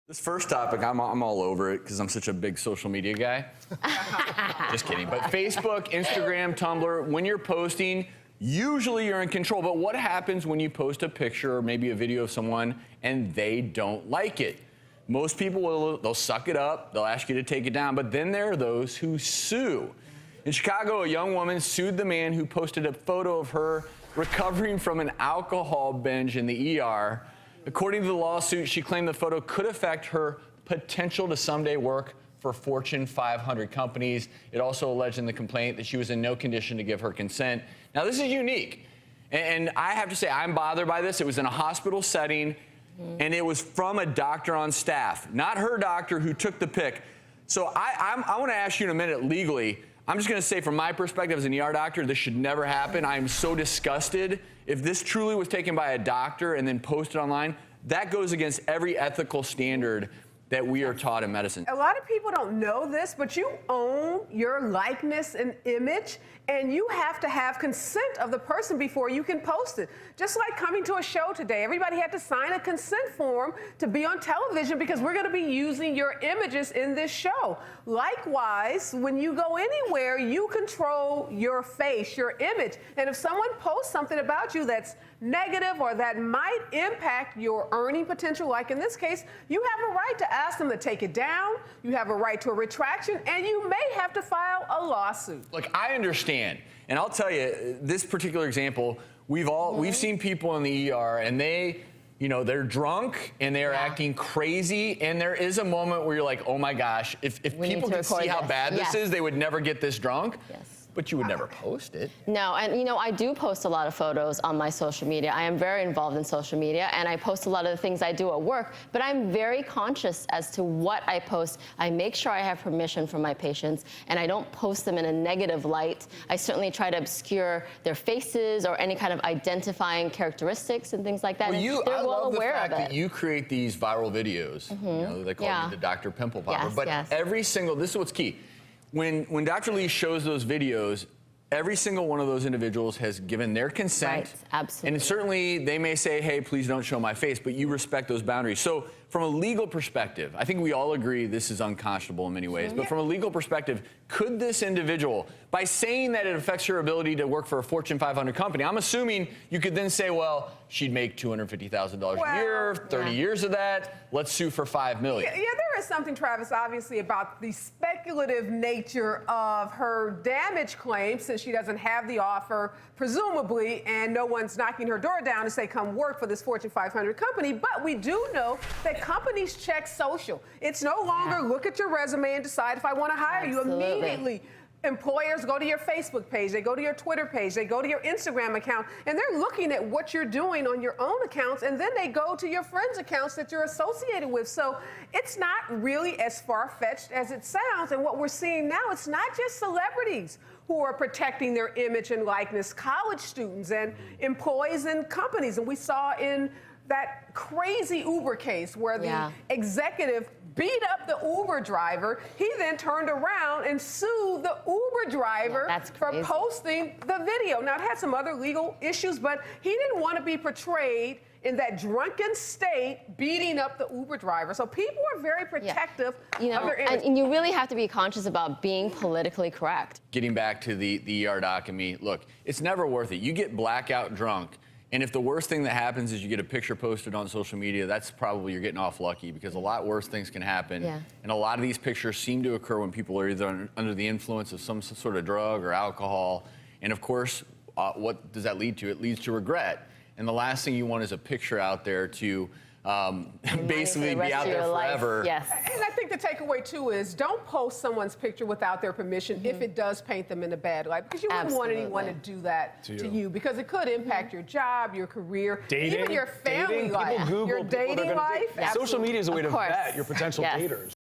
This first topic, I'm all over it because I'm such a big social media guy. Just kidding. But Facebook, Instagram, Tumblr, when you're posting, usually you're in control. But what happens when you post a picture or maybe a video of someone and they don't like it? Most people they'll suck it up. They'll ask you to take it down. But then there are those who sue. In Chicago, a young woman sued the man who posted a photo of her recovering from an alcohol binge in the ER. According to the lawsuit, she claimed the photo could affect her potential to someday work for Fortune 500 companies. It also alleged in the complaint that she was in no condition to give her consent. Now, this is unique, and I have to say I'm bothered by this. It was in a hospital setting, and it was from a doctor on staff, not her doctor who took the pic. So I want to ask you in a minute legally. I'm just going to say from my perspective as an ER doctor, this should never happen. I am so disgusted. If this truly was taken by a doctor and then posted online, that goes against every ethical standard that we are taught in medicine. A lot of people don't know this, but you own your likeness and image, and you have to have consent of the person before you can post it. Just like coming to a show today, everybody had to sign a consent form to be on television because we're going to be using your images in this show. Likewise, when you go anywhere, you control your face, your image. And if someone posts something about you that's negative or that might impact your earning potential, like in this case, you have a right to ask them to take it down, you have a right to a retraction, and you may have to file a lawsuit. Look, I understand, and I'll tell you, this particular example, we've seen people in the ER, and they're drunk and they're acting crazy, and there is a moment where you're like, oh my gosh, if people could see how bad this is, they would never get this drunk. Yes. But you would never post it. No, and I do post a lot of photos on my social media. I am very involved in social media, and I post a lot of the things I do at work, but I'm very conscious as to what I post. I make sure I have permission from my patients, and I don't post them in a negative light. I certainly try to obscure their faces or any kind of identifying characteristics and things like that. Well, they're I well love the aware fact of it. that you create these viral videos. They call you the Dr. Pimple Popper. But every single, this is what's key. When Dr. Lee shows those videos, every single one of those individuals has given their consent. Right, absolutely. And certainly they may say, hey, please don't show my face, but you respect those boundaries. So from a legal perspective, I think we all agree this is unconscionable in many ways, but from a legal perspective, could this individual, by saying that it affects her ability to work for a Fortune 500 company, I'm assuming you could then say, well, she'd make $250,000 a year, 30 years of that, let's sue for $5 million. Yeah, there is something, Travis, obviously about the speculative nature of her damage claim, since she doesn't have the offer, presumably, and no one's knocking her door down to say, come work for this Fortune 500 company. But we do know that companies check social. It's no longer look at your resume and decide if I want to hire you immediately. Employers go to your Facebook page, they go to your Twitter page, they go to your Instagram account, and they're looking at what you're doing on your own accounts, and then they go to your friends' accounts that you're associated with. So it's not really as far-fetched as it sounds. And what we're seeing now, it's not just celebrities who are protecting their image and likeness, college students and employees in companies. And we saw in that crazy Uber case where the executive beat up the Uber driver. He then turned around and sued the Uber driver for posting the video. Now, it had some other legal issues, but he didn't want to be portrayed in that drunken state beating up the Uber driver. So people are very protective of their image. And you really have to be conscious about being politically correct. Getting back to the ER doc and me, look, it's never worth it. You get blackout drunk, and if the worst thing that happens is you get a picture posted on social media, that's probably you're getting off lucky, because a lot worse things can happen. And a lot of these pictures seem to occur when people are either under the influence of some sort of drug or alcohol. And of course, what does that lead to? It leads to regret. And the last thing you want is a picture out there to basically be out there forever. And I think the takeaway, too, is don't post someone's picture without their permission if it does paint them in a bad light, because you wouldn't want anyone to do that to you, because it could impact your job, your career, even your family life, your dating life. Social media is a way to vet your potential daters.